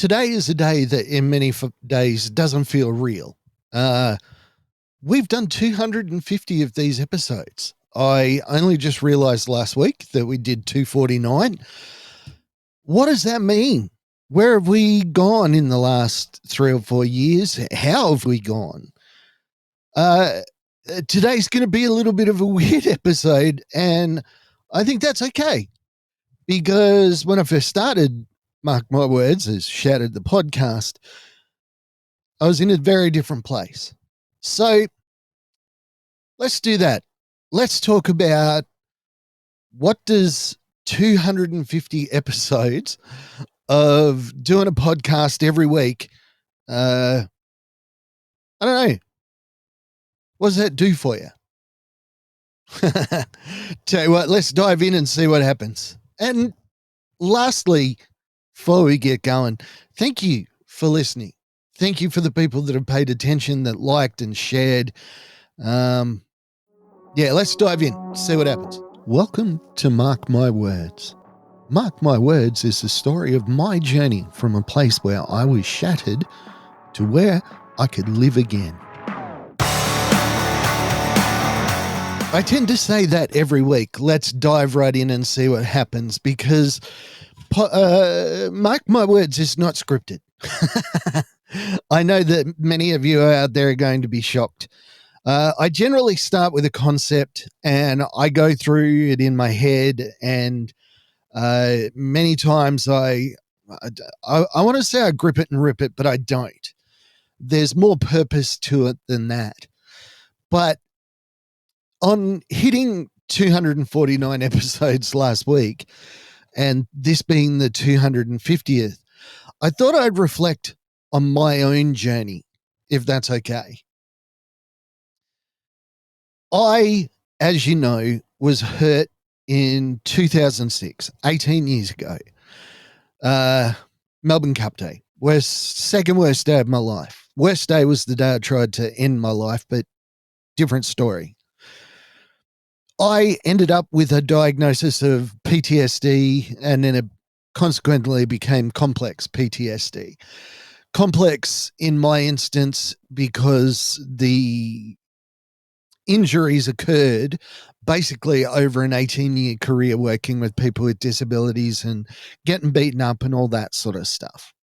Today is a day that in many days doesn't feel real. We've done 250 of these episodes. I only just realized last week that we did 249. What does that mean? Where have we gone in the last 3 or 4 years? How have we gone? Today's going to be a little bit of a weird episode, and I think that's okay. Because when I first started, Mark My Words, has shattered the podcast, I was in a very different place. So let's do that. Let's talk about what does 250 episodes of doing a podcast every week, I don't know. What does that do for you? Tell you what, let's dive in and see what happens. And lastly, before we get going, thank you for listening. Thank you for the people that have paid attention, that liked and shared. Let's dive in, see what happens. Welcome to Mark My Words. Mark My Words is the story of my journey from a place where I was shattered to where I could live again. I tend to say that every week. Let's dive right in and see what happens, because Mark My Words is not scripted. I know that many of you out there are going to be shocked. I generally start with a concept and I go through it in my head, and many times I want to say I grip it and rip it, but I don't. There's more purpose to it than that. But on hitting 249 episodes last week, and this being the 250th, I thought I'd reflect on my own journey, if that's okay. I, as you know, was hurt in 2006, 18 years ago. Melbourne Cup Day. Second worst day of my life. Worst day was the day I tried to end my life, but different story. I ended up with a diagnosis of PTSD, and then it consequently became complex PTSD. Complex in my instance because the injuries occurred basically over an 18-year career working with people with disabilities and getting beaten up and all that sort of stuff.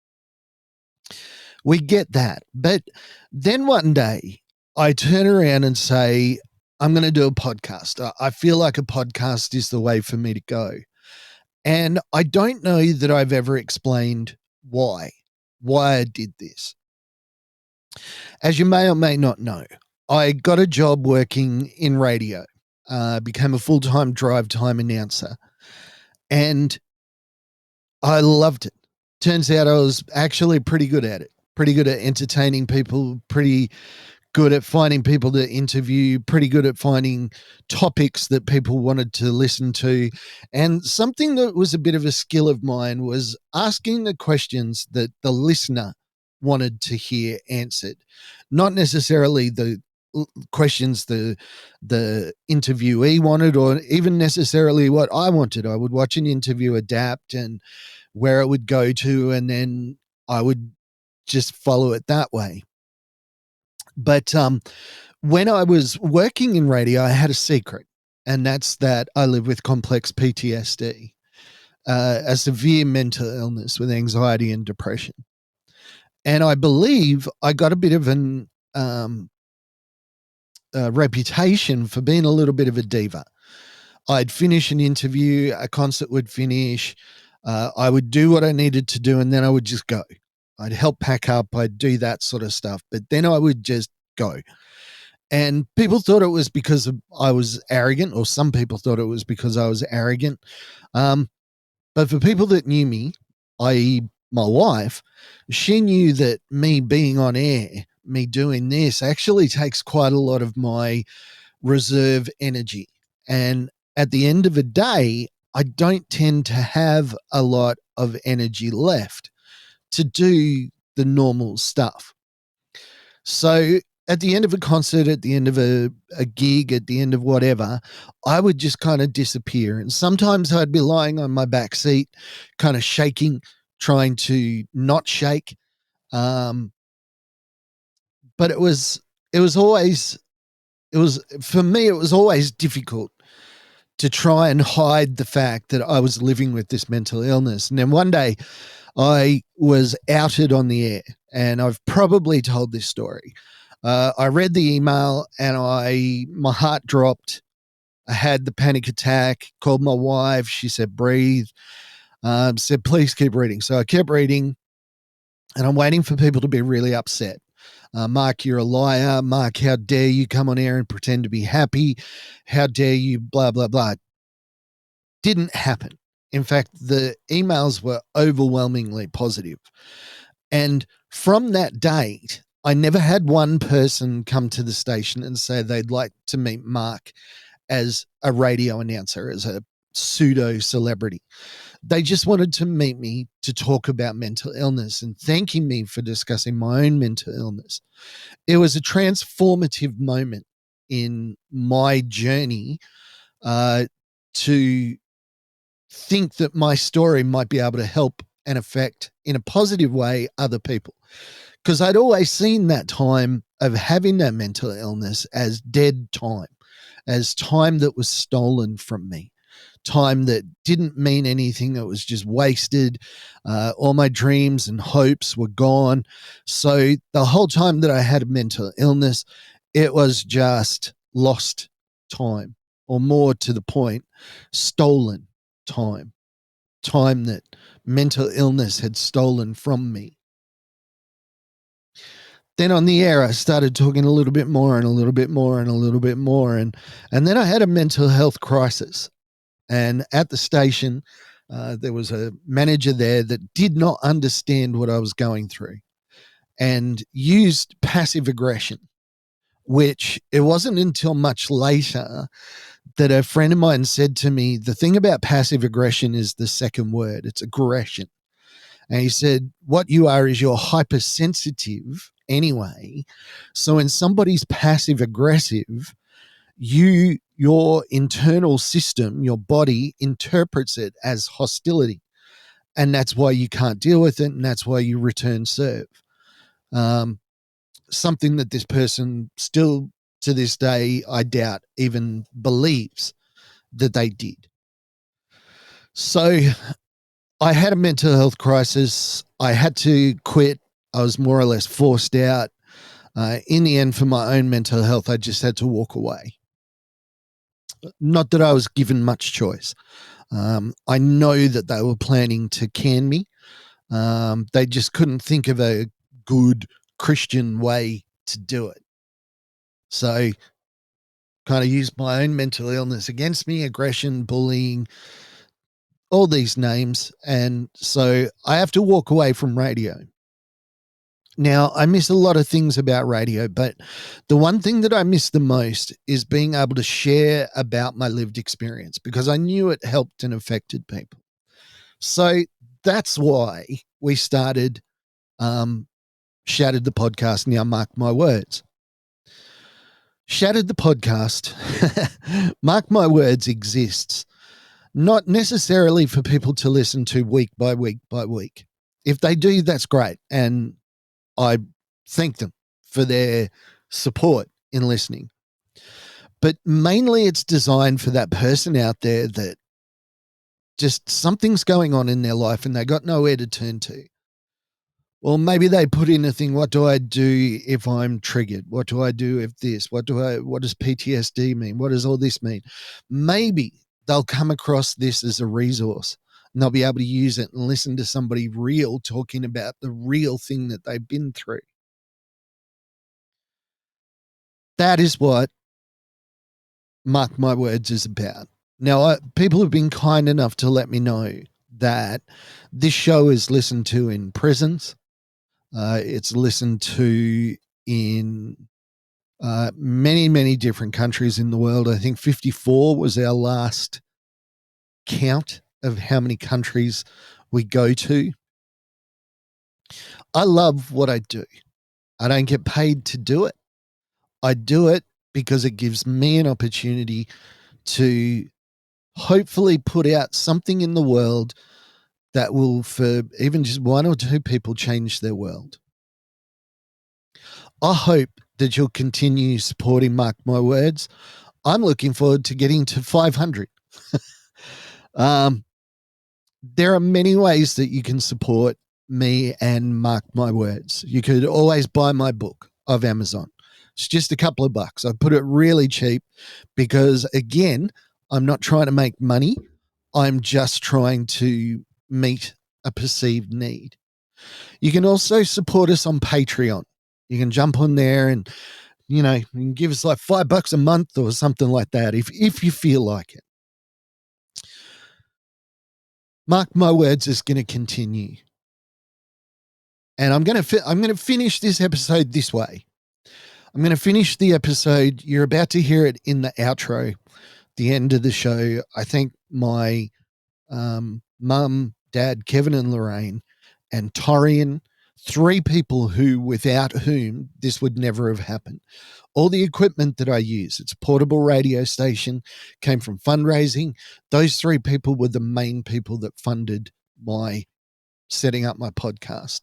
We get that. But then one day I turn around and say, I'm going to do a podcast. I feel like a podcast is the way for me to go. And I don't know that I've ever explained why I did this. As you may or may not know, I got a job working in radio, became a full-time drive time announcer, and I loved it. Turns out I was actually pretty good at it, pretty good at entertaining people, pretty good at finding people to interview, pretty good at finding topics that people wanted to listen to. And something that was a bit of a skill of mine was asking the questions that the listener wanted to hear answered, not necessarily the questions the interviewee wanted, or even necessarily what I wanted. I would watch an interview, adapt, and where it would go to, and then I would just follow it that way. But when I was working in radio, I had a secret, and that's that I live with complex PTSD, a severe mental illness with anxiety and depression. And I believe I got a bit of an reputation for being a little bit of a diva. I'd finish an interview, a concert would finish, I would do what I needed to do, and then I would just go. I'd help pack up, I'd do that sort of stuff, but then I would just go. And people thought it was because I was arrogant, or some people thought it was because I was arrogant. But for people that knew me, i.e. my wife, she knew that me being on air, me doing this actually takes quite a lot of my reserve energy. And at the end of the day, I don't tend to have a lot of energy left to do the normal stuff. So at the end of a concert, at the end of a gig, at the end of whatever, I would just kind of disappear. And sometimes I'd be lying on my back seat, kind of shaking, trying to not shake. But for me, it was always difficult to try and hide the fact that I was living with this mental illness. And then one day I was outed on the air, and I've probably told this story. I read the email and my heart dropped. I had the panic attack, called my wife. She said, breathe, said, please keep reading. So I kept reading, and I'm waiting for people to be really upset. Mark, you're a liar. Mark, how dare you come on air and pretend to be happy? How dare you, blah, blah, blah. Didn't happen. In fact, the emails were overwhelmingly positive. And from that date, I never had one person come to the station and say they'd like to meet Mark as a radio announcer, as a pseudo celebrity. They just wanted to meet me to talk about mental illness and thanking me for discussing my own mental illness. It was a transformative moment in my journey to think that my story might be able to help and affect in a positive way other people. Because I'd always seen that time of having that mental illness as dead time, as time that was stolen from me, time that didn't mean anything. It was just wasted. All my dreams and hopes were gone. So the whole time that I had a mental illness, it was just lost time, or more to the point, stolen time that mental illness had stolen from me. Then on the air, I started talking a little bit more and a little bit more and a little bit more. And then I had a mental health crisis. And at the station, there was a manager there that did not understand what I was going through and used passive aggression, which it wasn't until much later that a friend of mine said to me, the thing about passive aggression is the second word, it's aggression. And he said, what you are is you're hypersensitive anyway. So when somebody's passive aggressive, your internal system, your body interprets it as hostility. And that's why you can't deal with it. And that's why you return serve. Something that this person still to this day, I doubt even believes that they did. So I had a mental health crisis. I had to quit. I was more or less forced out. In the end, for my own mental health, I just had to walk away. Not that I was given much choice. I know that they were planning to can me. They just couldn't think of a good Christian way to do it. So kind of used my own mental illness against me, aggression, bullying, all these names. And so I have to walk away from radio. Now, I miss a lot of things about radio, but the one thing that I miss the most is being able to share about my lived experience, because I knew it helped and affected people. So that's why we started Shattered the Podcast. Now, mark my words. Shattered the Podcast, mark my words, exists not necessarily for people to listen to week by week by week. If they do, that's great. And I thank them for their support in listening. But mainly it's designed for that person out there that just something's going on in their life and they got nowhere to turn to. Well, maybe they put in a thing, what do I do if I'm triggered? What do I do if this? What does PTSD mean? What does all this mean? Maybe they'll come across this as a resource and they'll be able to use it and listen to somebody real talking about the real thing that they've been through. That is what Mark My Words is about. Now, people have been kind enough to let me know that this show is listened to in prisons. It's listened to in many, many different countries in the world. I think 54 was our last count of how many countries we go to. I love what I do. I don't get paid to do it. I do it because it gives me an opportunity to hopefully put out something in the world that will, for even just one or two people, change their world. I hope that you'll continue supporting Mark My Words. I'm looking forward to getting to 500. There are many ways that you can support me and Mark My Words. You could always buy my book of Amazon. It's just a couple of bucks. I put it really cheap because, again, I'm not trying to make money. I'm just trying to meet a perceived need. You can also support us on Patreon. You can jump on there and, you can give us like $5 a month or something like that if you feel like it. Mark My Words is going to continue. And I'm going to finish this episode this way. I'm going to finish the episode. You're about to hear it in the outro, the end of the show. I thank my mum, dad, Kevin and Lorraine, and Torrien, 3 people without whom this would never have happened. All the equipment that I use, it's a portable radio station, came from fundraising. Those 3 people were the main people that funded my setting up my podcast.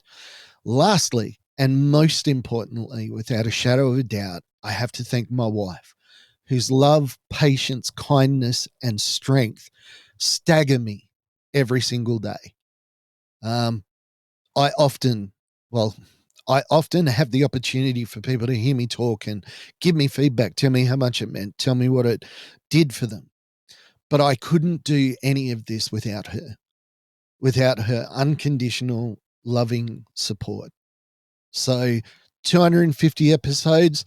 Lastly, and most importantly, without a shadow of a doubt, I have to thank my wife, whose love, patience, kindness, and strength stagger me every single day. I often have the opportunity for people to hear me talk and give me feedback, tell me how much it meant, tell me what it did for them. But I couldn't do any of this without her unconditional, loving support. So 250 episodes,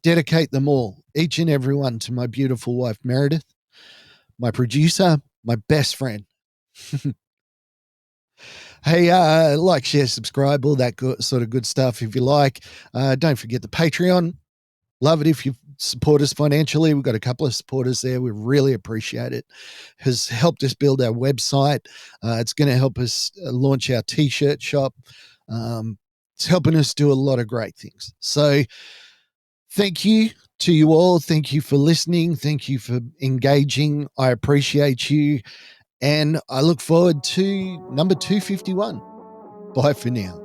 dedicate them all, each and every one, to my beautiful wife, Meredith, my producer, my best friend. Hey, like, share, subscribe, all that sort of good stuff if you like. Don't forget the Patreon. Love it if you support us financially. We've got a couple of supporters there. We really appreciate it. Has helped us build our website. It's going to help us launch our T-shirt shop. It's helping us do a lot of great things. So thank you to you all. Thank you for listening. Thank you for engaging. I appreciate you. And I look forward to number 251. Bye for now.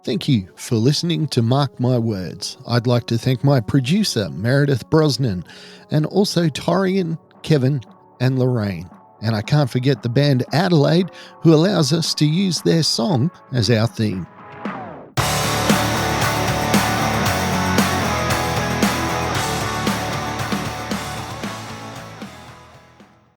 Thank you for listening to Mark My Words. I'd like to thank my producer, Meredith Brosnan, and also Torrien, Kevin, and Lorraine. And I can't forget the band Adelaide, who allows us to use their song as our theme.